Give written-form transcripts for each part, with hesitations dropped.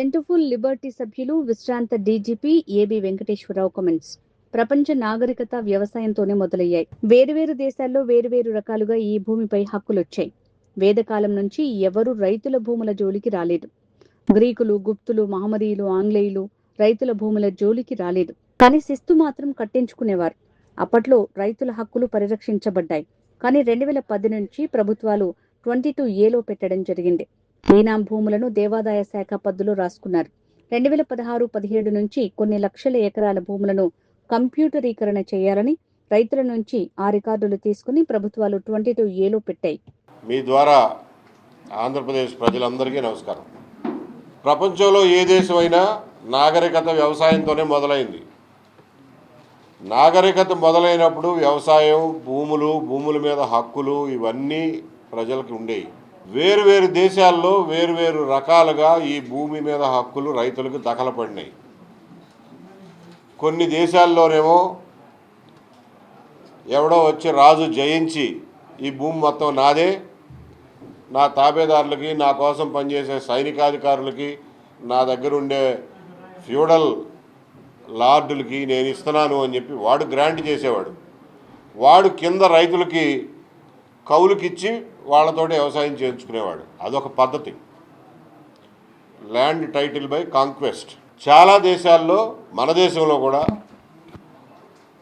సెంటర్ఫుల్ Liberty సభ్యులు విశ్రాంత DGP AB Venkateswararao comments. ప్రపంచ నాగరికత వ్యవసాయంతోనే మొదలయ్యాయి. వేరువేరు దేశాల్లో వేరువేరు రకాలుగా ఈ భూమిపై హక్కులొచ్చాయి. వేదకాలం నుంచి ఎవరూ రైతుల భూముల జోలికి రాలేదు. గ్రీకులు, గుప్తులు, మహమ్మదీయులు, ఆంగ్లేయులు రైతుల భూముల జోలికి రాలేదు. కానీ శిస్తు మాత్రం కట్టించుకునేవారు. అప్పట్లో రైతుల హక్కులు పరిరక్షించబడ్డాయి. కానీ 2010 నుంచి ప్రభుత్వాలు 22A పెట్టడం జరిగింది. ఈనాం భూములను దేవాదాయ శాఖ పద్దులో రాసుకున్నారు. 2016-17 నుంచి కొన్ని లక్షల ఎకరాల భూములను కంప్యూటరీకరణ చేయాలని రైతుల నుంచి ఆ రికార్డులు తీసుకుని ప్రభుత్వాలు 22A పెట్టాయి. మీ ద్వారా ఆంధ్రప్రదేశ్ ప్రజలందరికీ నమస్కారం. ప్రపంచంలో ఏ దేశమైనా నాగరికత వ్యవసాయంతోనే మొదలైంది. నాగరికత మొదలైనప్పుడు వ్యవసాయం, భూముల మీద హక్కులు ఇవన్నీ ప్రజలకు ఉండేవి. వేరువేరు దేశాల్లో వేరువేరు రకాలుగా ఈ భూమి మీద హక్కులు రైతులకు దఖలపడినాయి. కొన్ని దేశాల్లోనేమో ఎవడో వచ్చి రాజు జయించి ఈ భూమి మొత్తం నాదే, నా తాబేదారులకి, నా కోసం పనిచేసే సైనికాధికారులకి, నా దగ్గర ఉండే ఫ్యూడల్ లార్డులకి నేను ఇస్తున్నాను అని చెప్పి వాడు గ్రాంట్ చేసేవాడు. వాడు కింద రైతులకి కౌలుకిచ్చి వాళ్ళతోటి వ్యవసాయం చేయించుకునేవాడు. అదొక పద్ధతి, ల్యాండ్ టైటిల్ బై కాంక్వెస్ట్. చాలా దేశాల్లో, మన దేశంలో కూడా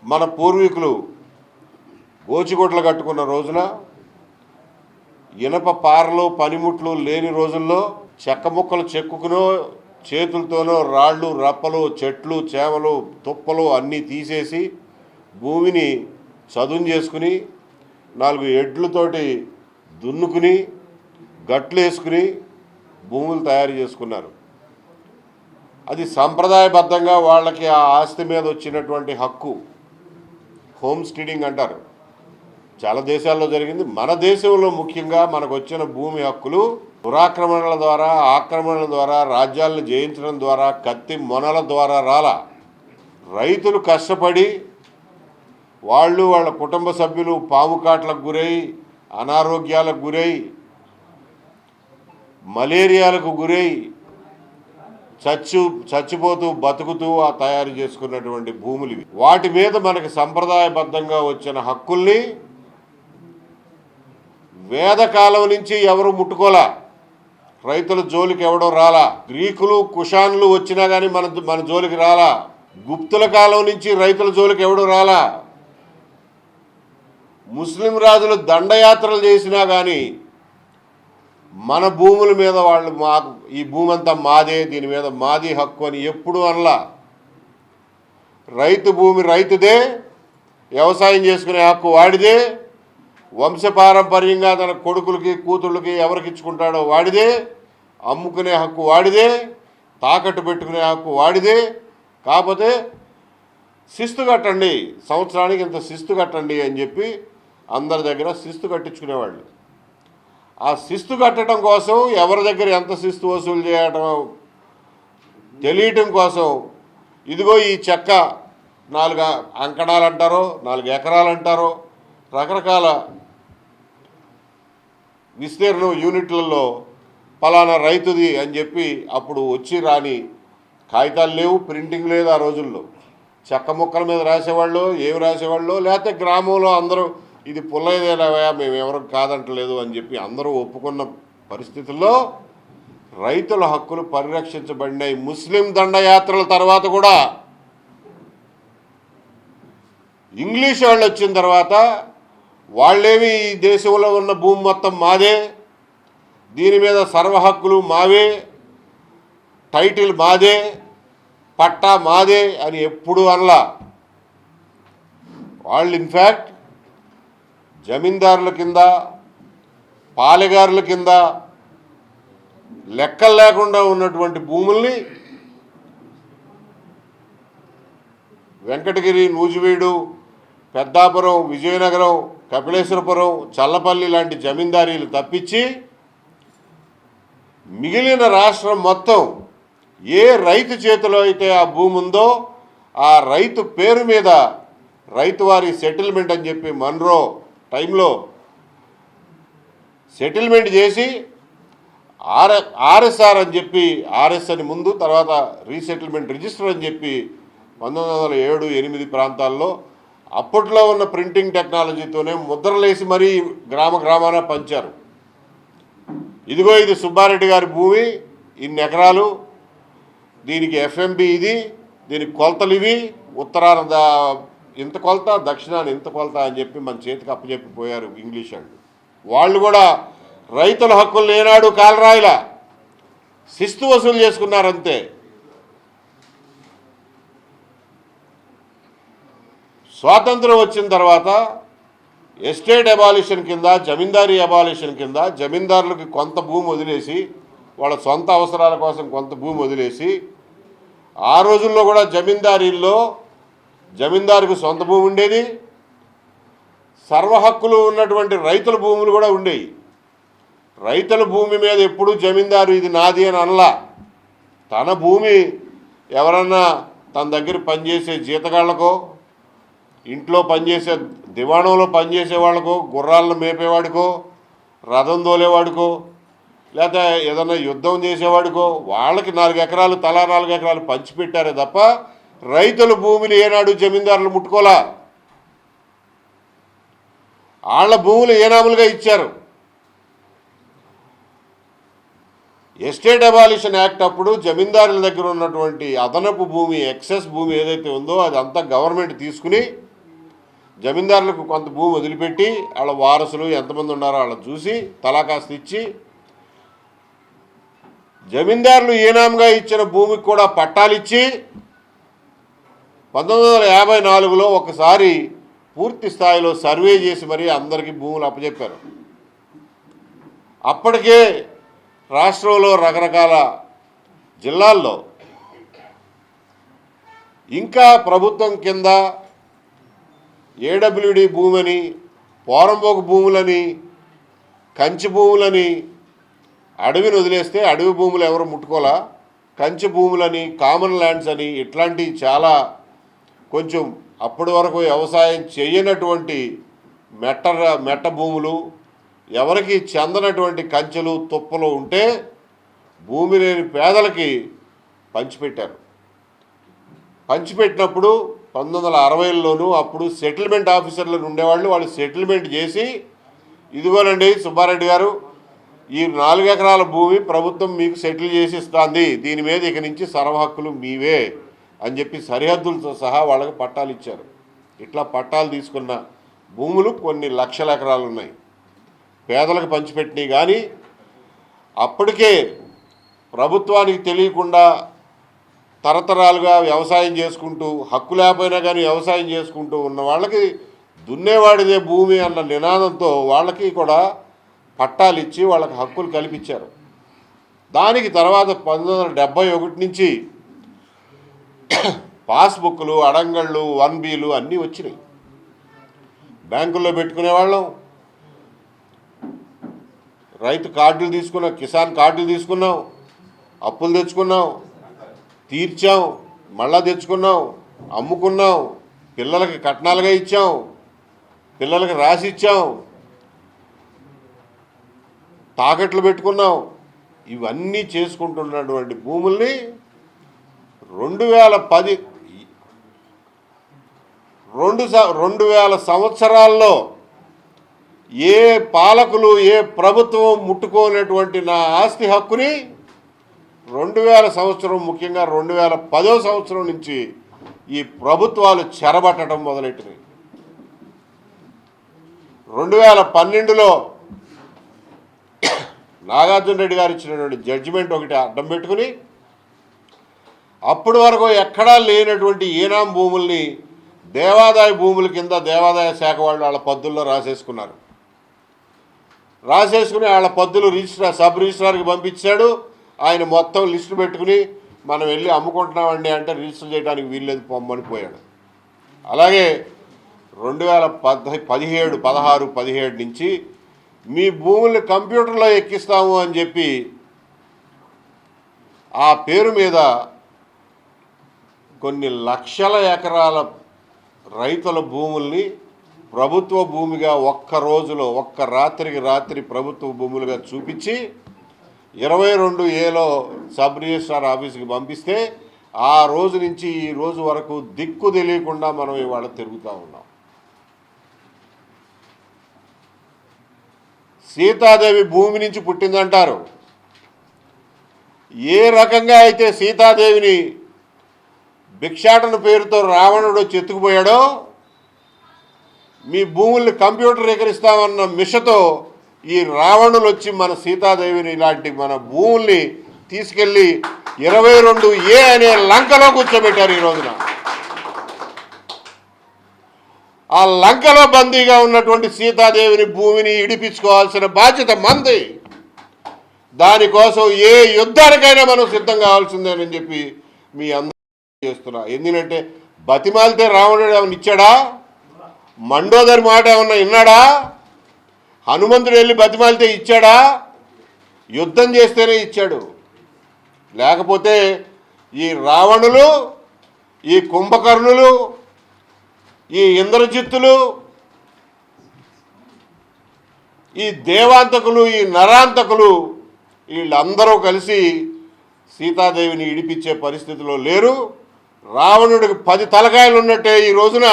మన పూర్వీకులు గోచిగుడ్లు కట్టుకున్న రోజున, ఇనప పారలు పనిముట్లు లేని రోజుల్లో చెక్క ముక్కలు చెక్కుకునో చేతులతోనో రాళ్ళు, రప్పలు, చెట్లు, చేమలు, తుప్పలు అన్నీ తీసేసి భూమిని చదును చేసుకుని 4 ఎడ్లతోటి దున్నుకుని గట్లు వేసుకుని భూములు తయారు చేసుకున్నారు. అది సంప్రదాయబద్ధంగా వాళ్ళకి ఆ ఆస్తి మీద వచ్చినటువంటి హక్కు, హోమ్ స్టీడింగ్ అంటారు. చాలా దేశాల్లో జరిగింది. మన దేశంలో ముఖ్యంగా మనకు వచ్చిన భూమి హక్కులు దురాక్రమణల ద్వారా, ఆక్రమణల ద్వారా, రాజ్యాలను జయించడం ద్వారా, కత్తి మొనల ద్వారా రాలా. రైతులు కష్టపడి వాళ్ళ కుటుంబ సభ్యులు పాము కాట్లకు గురై, అనారోగ్యాలకు గురై, మలేరియాలకు గురై చచ్చిపోతూ బతుకుతూ తయారు చేసుకున్నటువంటి భూములు ఇవి. వాటి మీద మనకి సంప్రదాయబద్ధంగా వచ్చిన హక్కుల్ని వేదకాలం నుంచి ఎవరు ముట్టుకోలా. రైతుల జోలికి ఎవడో రాలా. గ్రీకులు, కుషాన్లు వచ్చినా కానీ మన జోలికి రాలా. గుప్తుల కాలం నుంచి రైతుల జోలికి ఎవడో రాలా. ముస్లిం రాజులు దండయాత్రలు చేసినా కానీ మన భూముల మీద వాళ్ళు మాకు ఈ భూమి అంతా మాదే, దీని మీద మాది హక్కు అని ఎప్పుడు అనలా. రైతు భూమి రైతుదే, వ్యవసాయం చేసుకునే హక్కు వాడిదే, వంశపారంపర్యంగా తన కొడుకులకి, కూతుళ్ళకి ఎవరికి ఇచ్చుకుంటాడో వాడిదే, అమ్ముకునే హక్కు వాడిదే, తాకట్టు పెట్టుకునే హక్కు వాడిదే. కాకపోతే శిస్తు కట్టండి, సంవత్సరానికి ఇంత శిస్తు కట్టండి అని చెప్పి అందరి దగ్గర శిస్తు కట్టించుకునేవాళ్ళు. ఆ శిస్తు కట్టడం కోసం, ఎవరి దగ్గర ఎంత శిస్తు వసూలు చేయడం తెలియటం కోసం, ఇదిగో ఈ చెక్క 4 అంకణాలు అంటారో, 4 ఎకరాలు అంటారో, రకరకాల విస్తీర్ణం యూనిట్లలో పలానా రైతుది అని చెప్పి అప్పుడు వచ్చి రాని కాగితాలు లేవు, ప్రింటింగ్ లేదు. ఆ రోజుల్లో చెక్క ముక్కల మీద రాసేవాళ్ళు, ఏమి రాసేవాళ్ళు, లేకపోతే గ్రామంలో అందరూ ఇది పుల్లయ్యదేనావా, మేము ఎవరు కాదంటలేదు అని చెప్పి అందరూ ఒప్పుకున్న పరిస్థితుల్లో రైతుల హక్కులు పరిరక్షించబడినాయి. ముస్లిం దండయాత్రల తర్వాత కూడా ఇంగ్లీష్ వాళ్ళు వచ్చిన తర్వాత వాళ్ళేమి ఈ దేశంలో ఉన్న భూమి మొత్తం మాదే, దీని మీద సర్వ హక్కులు మావే, టైటిల్ మాదే, పట్టా మాదే అని ఎప్పుడు అనలా. వాళ్ళు ఇన్ఫ్యాక్ట్ జమీందారుల కింద, పాలెగారుల కింద లెక్కలు లేకుండా ఉన్నటువంటి భూముల్ని వెంకటగిరి, నూజివీడు, పెద్దాపురం, విజయనగరం, కపిలేశ్వరపురం, చల్లపల్లి లాంటి జమీందారీలు తప్పించి మిగిలిన రాష్ట్రం మొత్తం ఏ రైతు చేతిలో అయితే ఆ భూమి ఉందో ఆ రైతు పేరు మీద రైతువారి సెటిల్మెంట్ అని చెప్పి మన్రో టైంలో సెటిల్మెంట్ చేసి ఆర్ఎస్ఆర్ అని చెప్పి, ఆర్ఎస్ అని ముందు, తర్వాత రీసెటిల్మెంట్ రిజిస్టర్ అని చెప్పి 1907, 8 ప్రాంతాల్లో అప్పట్లో ఉన్న ప్రింటింగ్ టెక్నాలజీతోనే ముద్రలేసి మరీ గ్రామాన పంచారు. ఇదిగో ఇది సుబ్బారెడ్డి గారి భూమి, ఇన్ని ఎకరాలు, దీనికి ఎఫ్ఎంబి ఇది, దీనికి కొలతలు ఇవి, ఉత్తరాన ఇంత కొలత, దక్షిణాన్ని ఇంత కొలత అని చెప్పి మన చేతికి అప్పచెప్పిపోయారు ఇంగ్లీష్ వాళ్ళు కూడా రైతుల హక్కులు లేనాడు కాలరాయిల శిస్తు వసూలు చేసుకున్నారంతే. స్వాతంత్రం వచ్చిన తర్వాత ఎస్టేట్ అబాలిషన్ కింద, జమీందారీ అబాలిషన్ కింద జమీందారులకు కొంత భూమి వదిలేసి, వాళ్ళ సొంత అవసరాల కోసం కొంత భూమి వదిలేసి, ఆ రోజుల్లో కూడా జమీందారీల్లో జమీందారుకు సొంత భూమి ఉండేది, సర్వహక్కులు ఉన్నటువంటి రైతుల భూములు కూడా ఉండేవి. రైతుల భూమి మీద ఎప్పుడూ జమీందారు ఇది నాది అని అనలా. తన భూమి ఎవరన్నా తన దగ్గర పనిచేసే జీతగాళ్లకో, ఇంట్లో పనిచేసే దివాణంలో పనిచేసే వాళ్ళకో, గుర్రాలను మేపేవాడికో, రథం తోలేవాడికో, లేదా ఏదన్నా యుద్ధం చేసేవాడికో వాళ్ళకి 4 ఎకరాలు, తలా 4 ఎకరాలు పంచిపెట్టారే తప్ప రైతుల భూమిని ఏనాడు జమీందారులు ముట్టుకోలా. వాళ్ళ భూములు ఏనాములుగా ఇచ్చారు. ఎస్టేట్ అబాలిషన్ యాక్ట్ అప్పుడు జమీందారుల దగ్గర ఉన్నటువంటి అదనపు భూమి, ఎక్సెస్ భూమి ఏదైతే ఉందో అదంతా గవర్నమెంట్ తీసుకుని జమీందారులకు కొంత భూమి వదిలిపెట్టి వాళ్ళ వారసులు ఎంతమంది ఉన్నారో వాళ్ళని చూసి తలా కాస్త ఇచ్చి, జమీందారులు ఏనాంగా ఇచ్చిన భూమికి కూడా పట్టాలిచ్చి 1954లో ఒకసారి పూర్తి స్థాయిలో సర్వే చేసి మరీ అందరికీ భూములు అప్పచెప్పారు. అప్పటికే రాష్ట్రంలో రకరకాల జిల్లాల్లో ఇంకా ప్రభుత్వం కింద ఏడబ్ల్యూడి భూమని, పోరంబోకు భూములని, కంచి భూములని, అడవిని వదిలేస్తే అడవి భూములు ఎవరు ముట్టుకోలా, కంచి భూములని, కామన్ ల్యాండ్స్ అని, ఇట్లాంటివి చాలా కొంచెం అప్పటి వరకు వ్యవసాయం చేయనటువంటి మెట్ట భూములు, ఎవరికి చెందనటువంటి కంచెలు, తుప్పలు ఉంటే భూమి లేని పేదలకి పంచిపెట్టారు. పంచిపెట్టినప్పుడు 1960లోనూ అప్పుడు సెటిల్మెంట్ ఆఫీసర్లు ఉండేవాళ్ళు. వాళ్ళు సెటిల్మెంట్ చేసి, ఇదిగోనండి సుబ్బారెడ్డి గారు, ఈ 4 ఎకరాల భూమి ప్రభుత్వం మీకు సెటిల్ చేసి ఇస్తుంది, దీని మీద ఇక నుంచి సర్వహక్కులు మీవే అని చెప్పి సరిహద్దులతో సహా వాళ్ళకి పట్టాలు ఇచ్చారు. ఇట్లా పట్టాలు తీసుకున్న భూములు కొన్ని లక్షల ఎకరాలు ఉన్నాయి. పేదలకు పంచిపెట్టినవి కానీ అప్పటికే ప్రభుత్వానికి తెలియకుండా తరతరాలుగా వ్యవసాయం చేసుకుంటూ, హక్కు లేకపోయినా కానీ వ్యవసాయం చేసుకుంటూ ఉన్న వాళ్ళకి దున్నేవాడిదే భూమి అన్న నినాదంతో వాళ్ళకి కూడా పట్టాలు ఇచ్చి వాళ్ళకి హక్కులు కల్పించారు. దానికి తర్వాత 1971 నుంచి పాస్బుక్లు, అడంగళ్ళు, 1Bలు అన్నీ వచ్చినాయి. బ్యాంకుల్లో పెట్టుకునేవాళ్ళం, రైతు కార్డులు తీసుకున్నాం, కిసాన్ కార్డులు తీసుకున్నాం, అప్పులు తెచ్చుకున్నాం, తీర్చాం, మళ్ళా తెచ్చుకున్నాం, అమ్ముకున్నాం, పిల్లలకి కట్నాలుగా ఇచ్చాం, పిల్లలకి రాసి ఇచ్చాం, తాకట్లు పెట్టుకున్నాం. ఇవన్నీ చేసుకుంటున్నటువంటి భూముల్ని 2000 సంవత్సరాల్లో ఏ పాలకులు, ఏ ప్రభుత్వం ముట్టుకోనటువంటి నా ఆస్తి హక్కుని 2000 సంవత్సరం, ముఖ్యంగా 2010వ సంవత్సరం నుంచి ఈ ప్రభుత్వాలు చెరబట్టడం మొదలెట్టినాయి. 2012లో నాగార్జున రెడ్డి గారు ఇచ్చినటువంటి జడ్జిమెంట్ ఒకటి అడ్డం పెట్టుకుని అప్పటి వరకు ఎక్కడా లేనటువంటి ఈనాం భూముల్ని దేవాదాయ భూముల కింద దేవాదాయ శాఖ వాళ్ళు వాళ్ళ పద్దుల్లో రాసేసుకున్నారు. రాసేసుకుని వాళ్ళ పద్దులు సబ్ రిజిస్ట్రార్కి పంపించాడు. ఆయన మొత్తం లిస్టు పెట్టుకుని మనం వెళ్ళి అమ్ముకుంటున్నామండి అంటే రిజిస్టర్ చేయడానికి వీల్లేదు పొమ్మని పోయాడు. అలాగే 2017, 16, 17 నుంచి మీ భూముల్ని కంప్యూటర్లో ఎక్కిస్తాము అని చెప్పి ఆ పేరు మీద కొన్ని లక్షల ఎకరాల రైతుల భూముల్ని ప్రభుత్వ భూమిగా ఒక్క రోజులో, ఒక్క రాత్రికి రాత్రి ప్రభుత్వ భూములుగా చూపించి 22A సబ్ రిజిస్ట్రార్ ఆఫీస్కి పంపిస్తే ఆ రోజు నుంచి ఈ రోజు వరకు దిక్కు తెలియకుండా మనం ఇవాళ తిరుగుతూ ఉన్నాం. సీతాదేవి భూమి నుంచి పుట్టిందంటారు. ఏ రకంగా అయితే సీతాదేవిని భిక్షాటన పేరుతో రావణుడు వచ్చి ఎత్తుకుపోయాడో, మీ భూముల్ని కంప్యూటరీకరిస్తామన్న మిషతో ఈ రావణులు వచ్చి మన సీతాదేవిని ఇలాంటి మన భూముల్ని తీసుకెళ్ళి 22A అనే లంకలో కూర్చోబెట్టారు. ఈ రోజున ఆ లంకలో బందీగా ఉన్నటువంటి సీతాదేవిని భూమిని ఇడిపించుకోవాల్సిన బాధ్యత మంది. దానికోసం ఏ యుద్ధానికైనా మనం సిద్ధం కావాల్సిందేనని చెప్పి మీ అందరూ చేస్తున్నా. ఎందుకంటే బతిమాలితే రావణుడు ఏమన్నా ఇచ్చాడా? మండోదరి మాట ఏమన్నా విన్నాడా? హనుమంతుడు వెళ్ళి బతిమాలితే ఇచ్చాడా? యుద్ధం చేస్తేనే ఇచ్చాడు. లేకపోతే ఈ రావణులు, ఈ కుంభకర్ణులు, ఈ ఇంద్రజిత్తులు, ఈ దేవాంతకులు, ఈ నరాంతకులు వీళ్ళందరూ కలిసి సీతాదేవిని ఇడిపించే పరిస్థితిలో లేరు. రావణుడికి 10 తలకాయలు ఉన్నట్టే ఈ రోజున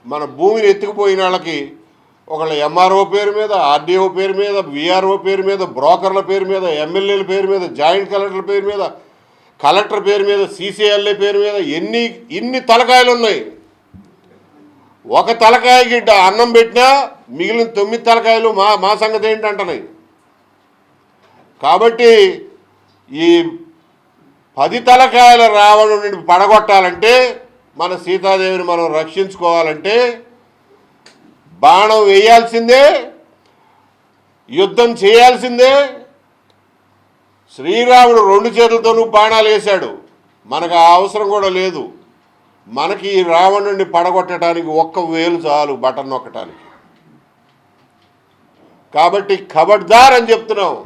మన భూమిని ఎత్తుకుపోయిన వాళ్ళకి ఒకళ్ళ ఎంఆర్ఓ పేరు మీద, ఆర్డీఓ పేరు మీద, విఆర్ఓ పేరు మీద, బ్రోకర్ల పేరు మీద, ఎమ్మెల్యేల పేరు మీద, జాయింట్ కలెక్టర్ల పేరు మీద, కలెక్టర్ పేరు మీద, సీసీఎల్ఏ పేరు మీద ఇన్ని తలకాయలు ఉన్నాయి. ఒక తలకాయకి అన్నం పెట్టినా మిగిలిన 9 తలకాయలు మా సంగతి ఏంటంటున్నాయి. కాబట్టి ఈ 10 తలకాయల రావణుడిని పడగొట్టాలంటే, మన సీతాదేవిని మనం రక్షించుకోవాలంటే బాణం వేయాల్సిందే, యుద్ధం చేయాల్సిందే. శ్రీరాముడు 2 చేతులతోనూ బాణాలు వేశాడు. మనకు ఆ అవసరం కూడా లేదు. మనకి ఈ రావణుడిని పడగొట్టడానికి 1 వేలు చాలు బటన్ నొక్కటానికి. కాబట్టి ఖబర్దార్ అని చెప్తున్నాం.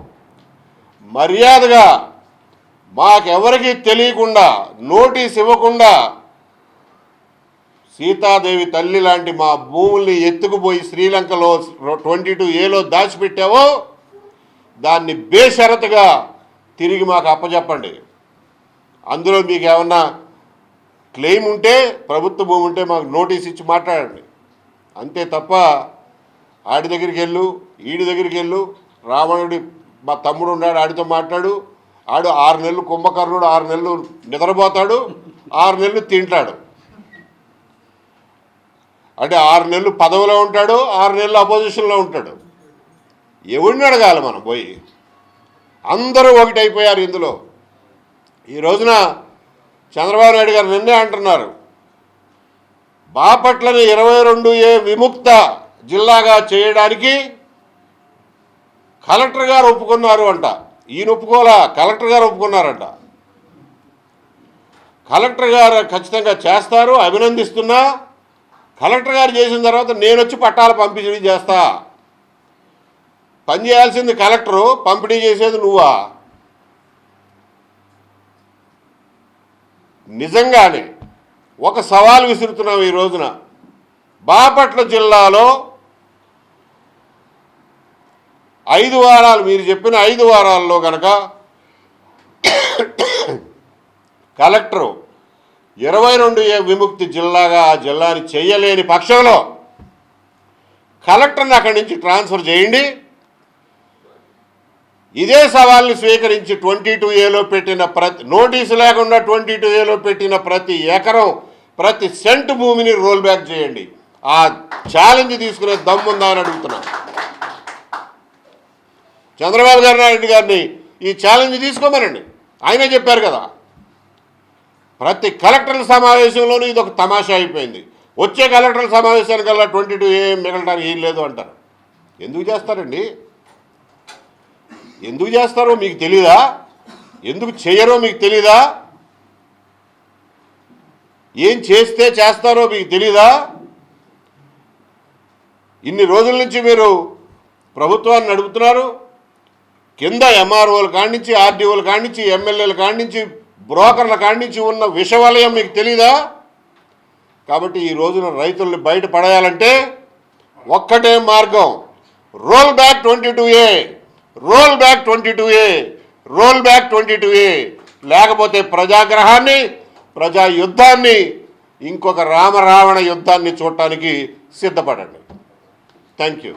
మర్యాదగా మాకెవరికి తెలియకుండా, నోటీస్ ఇవ్వకుండా సీతాదేవి తల్లి లాంటి మా భూముల్ని ఎత్తుకుపోయి శ్రీలంకలో 22A దాచిపెట్టావో దాన్ని బేషరతుగా తిరిగి మాకు అప్పచెప్పండి. అందులో మీకు ఏమన్నా క్లెయిమ్ ఉంటే, ప్రభుత్వ భూమి ఉంటే మాకు నోటీస్ ఇచ్చి మాట్లాడండి. అంతే తప్ప ఆడి దగ్గరికి వెళ్ళు, ఈడి దగ్గరికి వెళ్ళు, రావణుడి మా తమ్ముడు ఉన్నాడు ఆడితో మాట్లాడు, ఆడు 6 నెలలు కుంభకర్ణుడు 6 నెలలు నిద్రపోతాడు, 6 నెలలు తింటాడు. అంటే 6 నెలలు పదవిలో ఉంటాడు, 6 నెలలు అపోజిషన్లో ఉంటాడు. ఎవరిని అడగాలి మనం పోయి? అందరూ ఒకటైపోయారు ఇందులో. ఈ రోజున చంద్రబాబు నాయుడు గారు నిన్నే అంటున్నారు, బాపట్లని 22A విముక్త జిల్లాగా చేయడానికి కలెక్టర్ గారు ఒప్పుకున్నారు అంట. ఈయన ఒప్పుకోలా, కలెక్టర్ గారు ఒప్పుకున్నారంట. కలెక్టర్ గారు ఖచ్చితంగా చేస్తారు, అభినందిస్తున్నా. కలెక్టర్ గారు చేసిన తర్వాత నేను వచ్చి పట్టాలు పంపిణీ చేస్తా. పని చేయాల్సింది కలెక్టరు, పంపిణీ చేసేది నువ్వా? నిజంగానే ఒక సవాల్ విసురుతున్నావు ఈ రోజున. బాపట్ల జిల్లాలో 5 వారాలు, మీరు చెప్పిన 5 వారాల్లో కనుక కలెక్టరు 22A విముక్తి జిల్లాగా ఆ జిల్లాని చేయలేని పక్షంలో కలెక్టర్ని అక్కడి నుంచి ట్రాన్స్ఫర్ చేయండి. ఇదే సవాల్ని స్వీకరించి 22A పెట్టిన నోటీసు లేకుండా 22A పెట్టిన ప్రతి ఎకరం, ప్రతి సెంటు భూమిని రోల్ బ్యాక్ చేయండి. ఆ ఛాలెంజ్ తీసుకునే దమ్ముందా అని అడుగుతున్నా. చంద్రబాబు నాయుడు గారిని ఈ ఛాలెంజ్ తీసుకోమనండి. ఆయనే చెప్పారు కదా, ప్రతి కలెక్టర్ల సమావేశంలోనూ ఇది ఒక తమాషా అయిపోయింది. వచ్చే కలెక్టర్ల సమావేశానికల్లా 22A మిగలడానికి ఏం లేదు అంటారు. ఎందుకు చేస్తారండి? ఎందుకు చేస్తారో మీకు తెలీదా? ఎందుకు చేయరో మీకు తెలీదా? ఏం చేస్తే చేస్తారో మీకు తెలీదా? ఇన్ని రోజుల నుంచి మీరు ప్రభుత్వాన్ని నడుపుతున్నారు. కింద ఎంఆర్ఓల కాడి ఆర్డీఓల కాడి ఎమ్మెల్యేల కాడి బ్రోకర్ల కాడి ఉన్న విషవలయం మీకు తెలీదా? కాబట్టి ఈ రోజున రైతుల్ని బయట పడేయాలంటే ఒక్కటే మార్గం, roll back 22A. Roll back 22A, roll back 22A. లేకపోతే ప్రజాగ్రహాన్ని, ప్రజా యుద్ధాన్ని, ఇంకొక రామరావణ యుద్ధాన్ని చూడటానికి సిద్ధపడండి. Thank you.